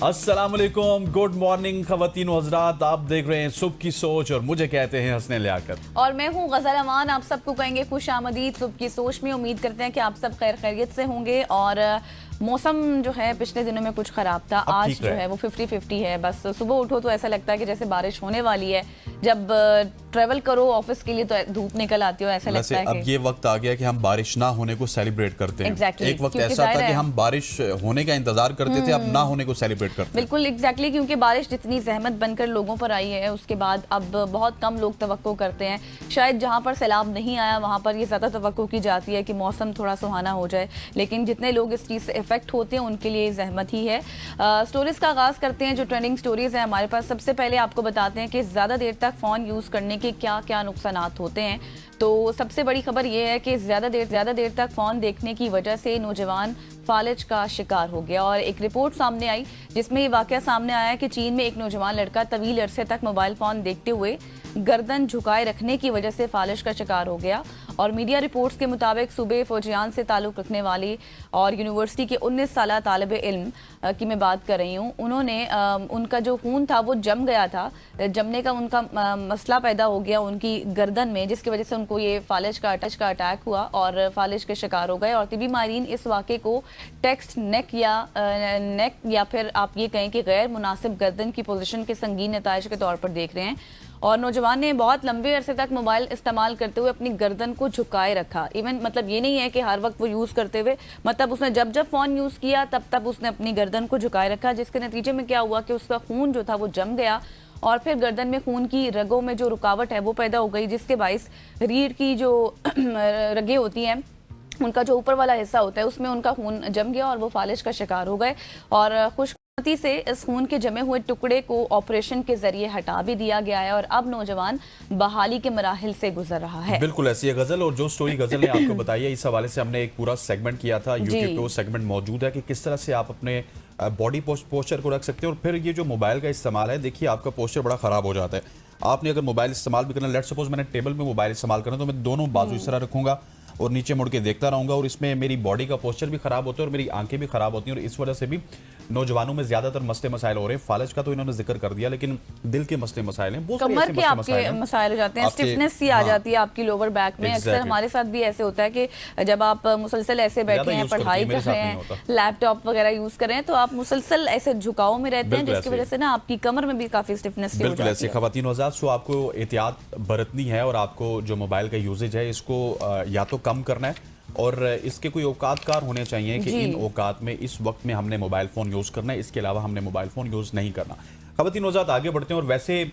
अस्सलाम वालेकुम, good morning ख़वातीन व हज़रात। आप देख रहे हैं सुबह की सोच और मुझे कहते हैं हंसने लियाकत। और मैं हूँ गज़ल अमान। आप सबको कहेंगे खुश आमदीद सुबह की सोच में। उम्मीद करते हैं कि आप सब खैर खैरियत से होंगे। और मौसम जो है पिछले दिनों में कुछ ख़राब था, आज जो है वो 50-50 है। बस सुबह उठो तो ऐसा लगता है कि जैसे बारिश होने वाली है। जब ट्रेवल करो ऑफिस के लिए तो धूप निकल आती हो, ऐसा लगता है अब ये वक्त आ गया कि हम बारिश ना होने को सेलिब्रेट करते हैं। Exactly, एक वक्त ऐसा था कि हम बारिश होने का इंतजार करते थे, अब ना होने को सेलिब्रेट करते हैं। बिल्कुल एग्जैक्टली, क्योंकि बारिश जितनी जहमत बनकर लोगों पर आई है उसके बाद अब बहुत कम लोग तवक्को करते हैं। शायद जहाँ पर सैलाब नहीं आया वहाँ पर ये ज़्यादा तवक्को की जाती है कि मौसम थोड़ा सुहाना हो जाए, लेकिन जितने लोग इस चीज़ से इफेक्ट होते हैं उनके लिए जहमत ही है। स्टोरीज़ का आगाज़ करते हैं। जो ट्रेंडिंग स्टोरीज़ हैं हमारे पास, सबसे पहले आपको बताते हैं कि ज़्यादा देर तक फ़ोन यूज़ करने के क्या क्या नुकसानात होते हैं। तो सबसे बड़ी खबर यह है कि ज़्यादा देर तक फ़ोन देखने की वजह से नौजवान फालिज का शिकार हो गया। और एक रिपोर्ट सामने आई जिसमें ये वाकया सामने आया कि चीन में एक नौजवान लड़का तवील अरसे तक मोबाइल फ़ोन देखते हुए गर्दन झुकाए रखने की वजह से फालिज का शिकार हो गया। और मीडिया रिपोर्ट्स के मुताबिक सूबे फौजियान से ताल्लुक़ रखने वाली और यूनिवर्सिटी के 19 साल तालिब इल्म की मैं बात कर रही हूँ, उन्होंने उनका जो खून था वो जम गया था। जमने का उनका मसला पैदा हो गया उनकी गर्दन में, जिसकी वजह से उनको ये फालिज का अटैक हुआ और फालिज के शिकार हो गए। और तिबी माहिरीन इस वाक़े को टेक्स्ट नेक या फिर आप ये कहें कि गैर मुनासिब गर्दन की पोजीशन के संगीन नताइज के तौर पर देख रहे हैं। और नौजवान ने बहुत लंबे अरसे तक मोबाइल इस्तेमाल करते हुए अपनी गर्दन को झुकाए रखा। इवन मतलब ये नहीं है कि हर वक्त वो यूज़ करते हुए, मतलब उसने जब जब फ़ोन यूज़ किया तब उसने अपनी गर्दन को झुकाए रखा, जिसके नतीजे में क्या हुआ कि उसका खून जो था वो जम गया और फिर गर्दन में खून की रगों में जो रुकावट है वो पैदा हो गई, जिसके बाइस रीढ़ की जो रगें होती हैं उनका जो ऊपर वाला हिस्सा होता है उसमें उनका खून जम गया और वो फालिज का शिकार हो गए। और खुशकिस्मती से इस खून के जमे हुए टुकड़े को ऑपरेशन के जरिए हटा भी दिया गया है और अब नौजवान बहाली के मराहिल से गुजर रहा है। बिल्कुल ऐसी है गजल। और जो स्टोरी गजल ने आपको बताई है, इस हवाले से हमने एक पूरा सेगमेंट किया था यूट्यूब पे। वो सेगमेंट मौजूद है कि किस तरह से आप अपने बॉडी पोस्चर को रख सकते हैं। और फिर ये जो मोबाइल का इस्तेमाल है, देखिए आपका पोस्चर बड़ा ख़राब हो जाता है। आपने अगर मोबाइल इस्तेमाल भी करना, लेट सपोज मैंने टेबल में मोबाइल इस्तेमाल करना, तो मैं दोनों बाजू इस तरह रखूंगा और नीचे मुड़ के देखता रहूंगा, और इसमें मेरी बॉडी का पोस्चर भी खराब होता है और मेरी आंखें भी खराब होती हैं। और इस वजह से भी नौजवानों में ज्यादातर मसले मसाइल हो रहे हैं। फालिज का तो इन्होंने जिक्र कर दिया, लेकिन दिल के मसले मसाइल हैं, कमर के आपके मसाइल हो जाते हैं, स्टिफनेस सी आ जाती है आपकी लोअर बैक में। अक्सर हमारे साथ भी ऐसे होता है कि जब आप मुसलसल ऐसे बैठे हैं, पढ़ाई कर रहे हैं, लैपटॉप वगैरह यूज कर रहे हैं, तो आप मुसलसल ऐसे झुकाव में रहते हैं, जिसकी वजह से ना आपकी कमर में भी काफी स्टिफनेस हो जाती है। ऐसे खवातीन हज़रात, सो आपको एहतियात बरतनी है और आपको जो मोबाइल का यूजेज है इसको या तो कम करना है, और इसके कोई औकातकार होने चाहिए कि इन औकात में इस वक्त में हमने मोबाइल फ़ोन यूज़ करना है, इसके अलावा हमने मोबाइल फ़ोन यूज़ नहीं करना। ख़वातीन हज़रात आगे बढ़ते हैं। और वैसे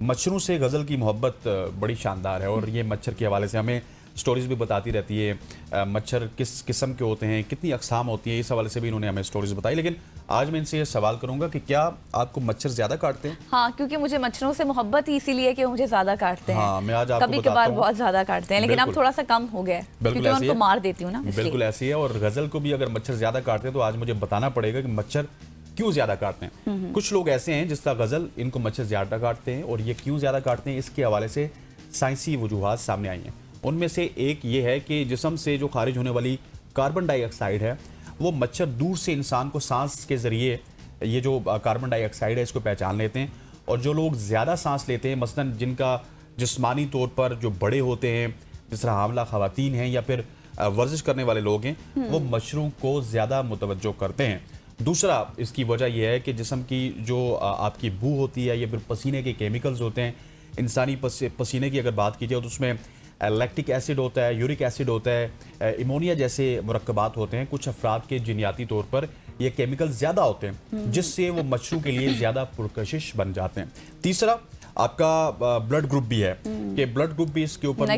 मच्छरों से गज़ल की मोहब्बत बड़ी शानदार है और ये मच्छर के हवाले से हमें स्टोरीज़ भी बताती रहती है। मच्छर किस किस्म के होते हैं, कितनी अक़साम होती हैं, इस हवाले से भी इन्होंने हमें स्टोरीज़ बताई। लेकिन आज मैं इनसे ये सवाल करूंगा कि क्या आपको मच्छर ज़्यादा काटते हैं? हाँ, क्योंकि मुझे मच्छरों से मोहब्बत ही इसीलिए कि मुझे ज़्यादा काटते हैं। हाँ, मैं आज आपको कभी कभार बहुत ज़्यादा काटते हैं, लेकिन अब थोड़ा सा कम हो गया है क्योंकि उनको मार देती हूँ ना। बिल्कुल ऐसी है। और गज़ल को भी अगर मच्छर ज़्यादा काटते हैं तो आज मुझे बताना पड़ेगा कि मच्छर क्यों ज़्यादा काटते हैं। कुछ लोग ऐसे हैं जिसका गज़ल इनको मच्छर ज़्यादा काटते हैं, और ये क्यों ज़्यादा काटते हैं इसके हवाले से साइंसी वजूहात सामने आई हैं। उनमें से एक ये है कि जिस्म से जो खारिज होने वाली कार्बन डाइऑक्साइड है, वो मच्छर दूर से इंसान को सांस के ज़रिए ये जो कार्बन डाइऑक्साइड है इसको पहचान लेते हैं। और जो लोग ज़्यादा सांस लेते हैं, मसलन जिनका जिस्मानी तौर पर जो बड़े होते हैं, जिस तरह हामला ख़वातीन हैं या फिर वर्जिश करने वाले लोग हैं, वो मच्छरों को ज़्यादा मुतवज्जो करते हैं। दूसरा इसकी वजह यह है कि जिस्म की जो आपकी बू होती है या फिर पसीने के केमिकल्स होते हैं, इंसानी पसीने की अगर बात की जाए तो उसमें लैक्टिक एसिड होता है, यूरिक एसिड होता है, इमोनिया जैसे मुरक्कबात होते हैं। कुछ अफराद के जिनियाती तौर पर ये केमिकल ज़्यादा होते हैं, जिससे वो मच्छरों के लिए ज़्यादा पुरकशिश बन जाते हैं। तीसरा आपका ब्लड ग्रुप भी है कि ब्लड ग्रुप भी इसके ऊपर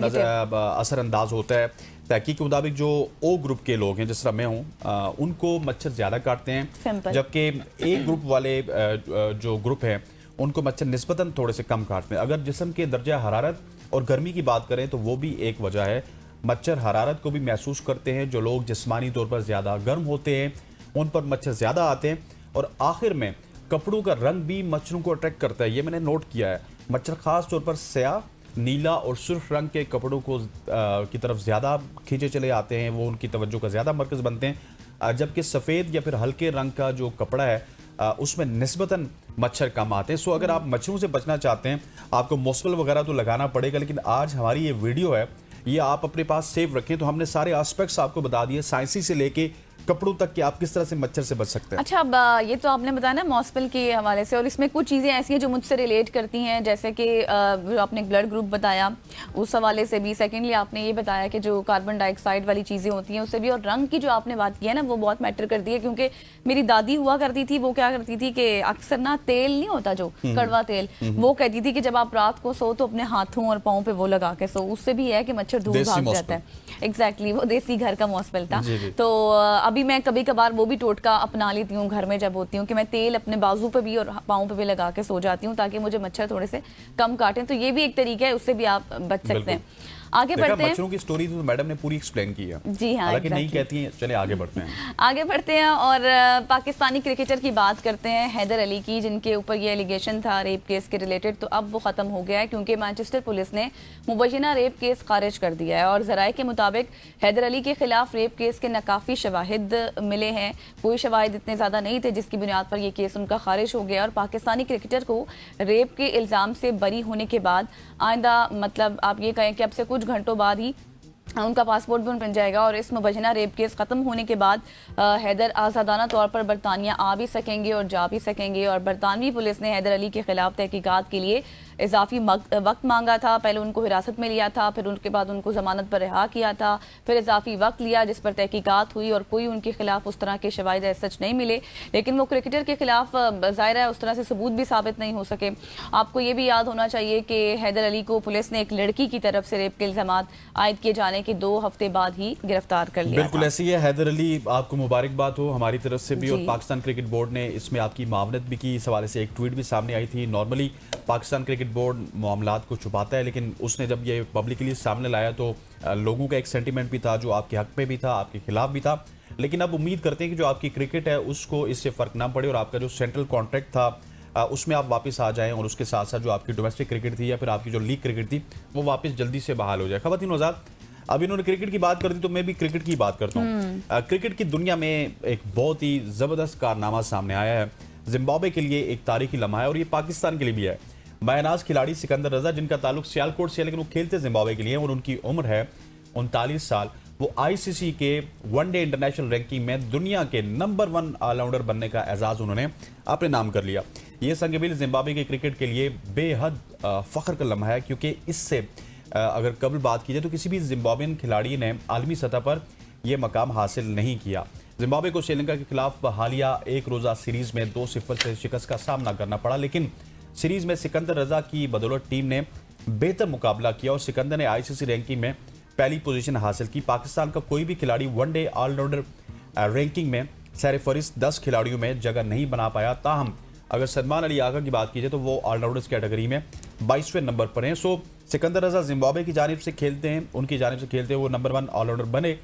असरअंदाज होता है। तहकीक के मुताबिक जो ओ ग्रुप के लोग हैं, जिस तरह मैं हूँ, उनको मच्छर ज़्यादा काटते हैं, जबकि ए ग्रुप वाले जो ग्रुप हैं उनको मच्छर निस्बतन थोड़े से कम काटते हैं। अगर जिस्म के दर्जा हरारत और गर्मी की बात करें तो वो भी एक वजह है। मच्छर हरारत को भी महसूस करते हैं। जो लोग जिस्मानी तौर पर ज़्यादा गर्म होते हैं उन पर मच्छर ज़्यादा आते हैं। और आखिर में कपड़ों का रंग भी मच्छरों को अट्रैक्ट करता है, ये मैंने नोट किया है। मच्छर ख़ास तौर पर स्याह, नीला और सुर्ख रंग के कपड़ों को की तरफ ज़्यादा खींचे चले आते हैं, वो उनकी तवज्जो का ज़्यादा मरकज़ बनते हैं। जबकि सफ़ेद या फिर हल्के रंग का जो कपड़ा है उसमें निस्बतन मच्छर कम आते हैं। सो अगर आप मच्छरों से बचना चाहते हैं, आपको मॉस्किटो वगैरह तो लगाना पड़ेगा, लेकिन आज हमारी ये वीडियो है, ये आप अपने पास सेव रखें। तो हमने सारे एस्पेक्ट्स आपको बता दिए, साइंसी से लेके कपड़ों तक कि आप किस तरह से मच्छर से बच सकते हैं। अच्छा, अब ये तो आपने बताया ना मॉस्किटो के हवाले से, और इसमें कुछ चीज़ें ऐसी हैं जो मुझसे रिलेट करती हैं, जैसे कि जो आपने ब्लड ग्रुप बताया उस हवाले से भी, सेकेंडली आपने ये बताया कि जो कार्बन डाइऑक्साइड वाली चीज़ें होती हैं उससे भी, और रंग की जो आपने बात की है ना वो बहुत मैटर करती है, क्योंकि मेरी दादी हुआ करती थी, वो क्या करती थी कि अक्सर ना तेल नहीं होता जो कड़वा तेल, वो कहती थी कि जब आप रात को सो तो अपने हाथों और पाँव पे वो लगा के सो, उससे भी है कि मच्छर दूर भाग जाता है। एग्जैक्टली, वो देसी घर का मॉस्किटो था। तो अभी मैं कभी कभार वो भी टोटका अपना लेती हूँ घर में जब होती हूँ कि मैं तेल अपने बाजू पे भी और पाँव पे भी लगा के सो जाती हूँ ताकि मुझे मच्छर थोड़े से कम काटें। तो ये भी एक तरीका है, उससे भी आप बच सकते हैं। आगे बढ़ते हैं। मच्छरों की स्टोरी तो मैडम ने पूरी एक्सप्लेन की है। जी हाँ, हालांकि नहीं कहती हैं। चले आगे बढ़ते हैं। आगे बढ़ते हैं और पाकिस्तानी क्रिकेटर की बात करते हैं, हैदर अली की, जिनके ऊपर ये एलिगेशन था रेप केस के रिलेटेड। तो अब वो ख़त्म हो गया है क्योंकि मैनचेस्टर पुलिस ने मुबैना रेप केस खारिज कर दिया है, और ज़राए के मुताबिक हैदर अली के खिलाफ रेप केस के नाकाफ़ी शवाहिद मिले हैं। कोई शवाहिद इतने ज़्यादा नहीं थे जिसकी बुनियाद पर यह केस उनका खारिज हो गया। और पाकिस्तानी क्रिकेटर को रेप के इल्ज़ाम से बरी होने के बाद आइंदा, मतलब आप ये कहें कि अब से कुछ घंटों बाद ही उनका पासपोर्ट भी बन जाएगा, और इस मुबैना रेप केस ख़त्म होने के बाद हैदर आज़ादाना तौर पर बरतानिया आ भी सकेंगे और जा भी सकेंगे। और बरतानवी पुलिस ने हैदर अली के खिलाफ तहकीकात के लिए इजाफी वक्त मांगा था। पहले उनको हिरासत में लिया था, फिर उनके बाद उनको जमानत पर रिहा किया था, फिर इजाफी वक्त लिया जिस पर तहकीकात हुई, और कोई उनके खिलाफ उस तरह के शवाहिद सच नहीं मिले। लेकिन वो क्रिकेटर के खिलाफ ज़ाहिर है उस तरह से सबूत भी साबित नहीं हो सके। आपको ये भी याद होना चाहिए कि हैदर अली को पुलिस ने एक लड़की की तरफ से रेप के इल्ज़ामात आयद किए जाने के 2 हफ्ते बाद ही गिरफ्तार कर लिया। बिल्कुल ऐसी है हैदर अली, आपको मुबारकबाद हो हमारी तरफ से भी। और पाकिस्तान क्रिकेट बोर्ड ने इसमें आपकी मावनत भी की। इस हवाले से एक ट्वीट भी सामने आई थी। नॉर्मली पाकिस्तान क्रिकेट बोर्ड मामलात को छुपाता है, लेकिन उसने जब ये पब्लिकली सामने लाया तो लोगों का एक सेंटीमेंट भी था जो आपके हक में भी था, आपके खिलाफ भी था। लेकिन अब उम्मीद करते हैं कि जो आपकी क्रिकेट है उसको इससे फ़र्क ना पड़े, और आपका जो सेंट्रल कॉन्ट्रैक्ट था उसमें आप वापस आ जाएं, और उसके साथ साथ जो आपकी डोमेस्टिक क्रिकेट थी या फिर आपकी जो लीग क्रिकेट थी वो वापस जल्दी से बहाल हो जाए। ख़वातीन व हज़रात, अब इन्होंने क्रिकेट की बात कर दी तो मैं भी क्रिकेट की बात करता हूँ। क्रिकेट की दुनिया में एक बहुत ही ज़बरदस्त कारनामा सामने आया है। जिम्बाब्वे के लिए एक तारीखी लम्हा है, और ये पाकिस्तान के लिए भी है। मायनाज खिलाड़ी सिकंदर रजा, जिनका ताल्लुक सियालकोट से है लेकिन वो खेलते जिम्बाब्वे के लिए, और उनकी उम्र है 39 साल। वो आईसीसी के वनडे इंटरनेशनल रैंकिंग में दुनिया के नंबर 1 ऑलराउंडर बनने का एजाज़ उन्होंने अपने नाम कर लिया। ये संगमील जिम्बाब्वे के क्रिकेट के लिए बेहद फ़ख्र का लम्हा है, क्योंकि इससे अगर कबल बात की जाए तो किसी भी जिम्बाब्वियन खिलाड़ी ने आलमी सतह पर यह मकाम हासिल नहीं किया। जिम्बाब्वे को श्रीलंका के खिलाफ हालिया एक रोज़ा सीरीज़ में 2-0 से शिकस्त का सामना करना पड़ा, लेकिन सीरीज़ में सिकंदर रजा की बदौलत टीम ने बेहतर मुकाबला किया और सिकंदर ने आईसीसी रैंकिंग में पहली पोजीशन हासिल की। पाकिस्तान का कोई भी खिलाड़ी वनडे ऑलराउंडर रैंकिंग में सरफहरिस्त 10 खिलाड़ियों में जगह नहीं बना पाया। ताहम अगर सलमान अली आगा की बात की जाए तो वो ऑलराउंडर्स कैटेगरी में 22वें नंबर पर हैं। सो सिकंदर रजा जिम्बाब्वे की जानिब से खेलते हैं, उनकी जानिब से खेलते हैं, वो नंबर 1 ऑलराउंडर बने।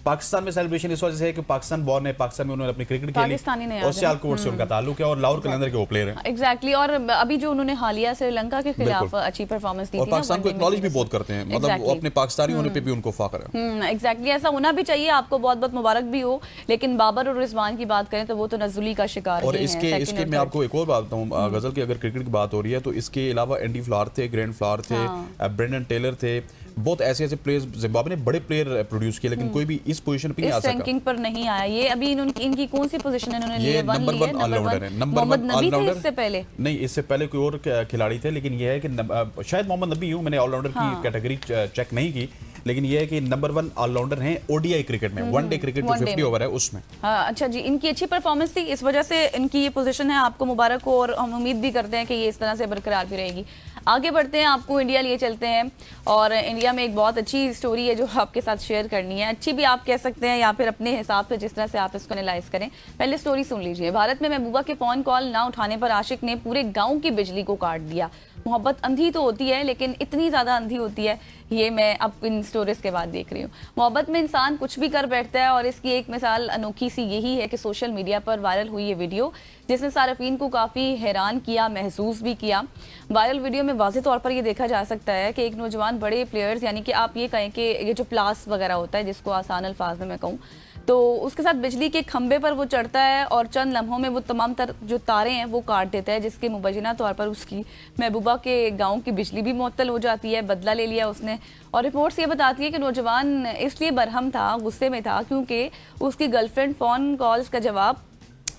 पाकिस्तान में सेलिब्रेशन इस वजह से है कि पाकिस्तान बॉर्न है, पाकिस्तान में उन्होंने अपनी क्रिकेट खेली और सियालकोट से उनका ताल्लुक है और लाहौर कलंदर के वो प्लेयर हैं। एग्जैक्टली, और अभी जो उन्होंने हालिया श्रीलंका के खिलाफ अच्छी परफॉर्मेंस दी थी, और पाकिस्तान को एक्नॉलेज भी बहुत करते हैं, मतलब वो अपने पाकिस्तानी होने पे भी उनको फख्र है। एग्जैक्टली, ऐसा होना भी चाहिए। आपको बहुत बहुत मुबारक भी हो। लेकिन बाबर और रिजवान की बात करें तो वो तो नजुली का शिकार और इसके मैं आपको एक और बात बताऊं, गजल की अगर क्रिकेट की बात हो रही है तो इसके अलावा एंडी फ्लावर थे, ग्रैंड फ्लावर थे, ब्रेंडन टेलर थे, बहुत ऐसे प्लेयर्स जिम्बाब्वे ने बड़े प्लेयर प्रोड्यूस किए, लेकिन कोई भी इस पोजीशन पे नहीं आ सका, रैंकिंग पर नहीं आया। ये अभी इनकी कौन सी पोजीशन है? इन्होंने ये नंबर 1 ऑलराउंडर है। नंबर 1 ऑलराउंडर इससे पहले नहीं, इससे पहले कोई और खिलाड़ी थे, लेकिन ये है कि शायद मोहम्मद नबी हूं, मैंने ऑलराउंडर की कैटेगरी चेक नहीं की, लेकिन ये है कि नंबर 1 ऑलराउंडर हैं ओडीआई क्रिकेट में, वनडे क्रिकेट जो 50 ओवर है उसमें। अच्छा जी, इनकी अच्छी परफॉर्मेंस थी, इस वजह से इनकी ये पोजीशन है। आपको मुबारक हो और हम उम्मीद भी करते हैं कि ये इस तरह से बरकरार भी रहेगी। आगे बढ़ते हैं, आपको इंडिया लिए चलते हैं और इंडिया में एक बहुत अच्छी स्टोरी है जो आपके साथ शेयर करनी है। अच्छी भी आप कह सकते हैं या फिर अपने हिसाब से जिस तरह से आप इसको एनालाइज करें। पहले स्टोरी सुन लीजिए। भारत में महबूबा के फोन कॉल ना उठाने पर आशिक ने पूरे गाँव की बिजली को काट दिया। मोहब्बत अंधी तो होती है, लेकिन इतनी ज़्यादा अंधी होती है, ये मैं अब इन स्टोरीज के बाद देख रही हूँ। मोहब्बत में इंसान कुछ भी कर बैठता है, और इसकी एक मिसाल अनोखी सी यही है कि सोशल मीडिया पर वायरल हुई ये वीडियो, जिसने सार्फिन को काफ़ी हैरान किया, महसूस भी किया। वायरल वीडियो में वाज़ेह तौर पर ये देखा जा सकता है कि एक नौजवान बड़े प्लेयर्स, यानी कि आप ये कहें कि ये जो प्लास वगैरह होता है, जिसको आसान अल्फाज में मैं कहूँ, तो उसके साथ बिजली के खंभे पर वो चढ़ता है और चंद लम्हों में वो तमाम जो तारे हैं वो काट देता है, जिसके मुबैना तौर पर उसकी महबूबा के गांव की बिजली भी मुअत्तल हो जाती है। बदला ले लिया उसने। और रिपोर्ट्स ये बताती है कि नौजवान इसलिए बरहम था, गुस्से में था, क्योंकि उसकी गर्लफ्रेंड फ़ोन कॉल्स का जवाब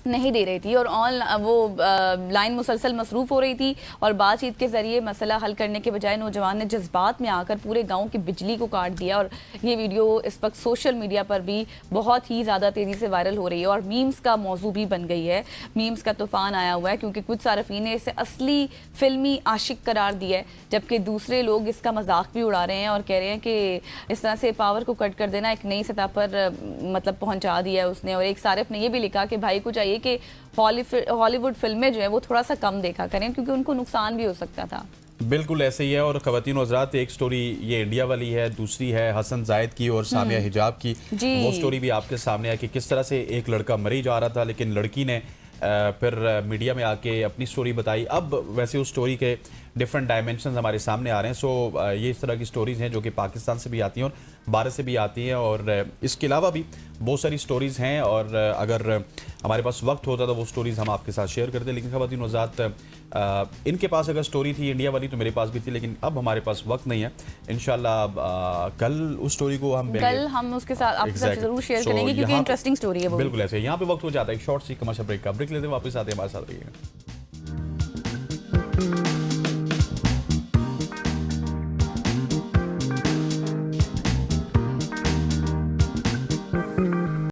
नहीं दे रही थी और लाइन मुसलसल मसरूफ़ हो रही थी, और बातचीत के ज़रिए मसला हल करने के बजाय नौजवान ने जज्बात में आकर पूरे गांव की बिजली को काट दिया। और ये वीडियो इस वक्त सोशल मीडिया पर भी बहुत ही ज़्यादा तेज़ी से वायरल हो रही है और मीम्स का मौजू भी बन गई है। मीम्स का तूफ़ान आया हुआ है, क्योंकि कुछ सार्फिन ने इसे असली फिल्मी आशिक करार दिया है, जबकि दूसरे लोग इसका मजाक भी उड़ा रहे हैं और कह रहे हैं कि इस तरह से पावर को कट कर देना एक नई सतह पर मतलब पहुँचा दिया है उसने। और एक सारिफ ने यह भी लिखा कि भाई को चाहिए कि हॉलीवुड फिल्में जो है वो थोड़ा सा कम देखा करें, क्योंकि उनको नुकसान भी हो सकता था। बिल्कुल ऐसे ही है। और ख़वातीन और हज़रात, एक स्टोरी ये इंडिया वाली है, दूसरी है हसन जायद की और सामिया हिजाब की। वो स्टोरी भी आपके सामने है कि किस तरह से एक लड़का मरी जा रहा था, लेकिन लड़की ने फिर मीडिया में आके अपनी स्टोरी बताई। अब वैसे उस स्टोरी के डिफरेंट डायमेंशंस हमारे सामने आ रहे हैं। सो ये इस तरह की स्टोरीज़ हैं जो कि पाकिस्तान से भी आती हैं और भारत से भी आती हैं, और इसके अलावा भी बहुत सारी स्टोरीज़ हैं। और अगर हमारे पास वक्त होता तो वो स्टोरीज़ हम आपके साथ शेयर करते, लेकिन ख़वातीन हज़रात, इनके पास अगर स्टोरी थी इंडिया वाली तो मेरे पास भी थी, लेकिन अब हमारे पास वक्त नहीं है। इंशाल्लाह कल उस स्टोरी को हम उसके साथ आपके साथ जरूर शेयर करेंगे, क्योंकि इंटरेस्टिंग स्टोरी है वो। बिल्कुल ऐसे। यहाँ पे वक्त हो जाता है एक शॉर्ट सी कमर्शियल ब्रेक का। ब्रेक लेते हैं, वापस आते हैं, हमारे साथ रहिएगा।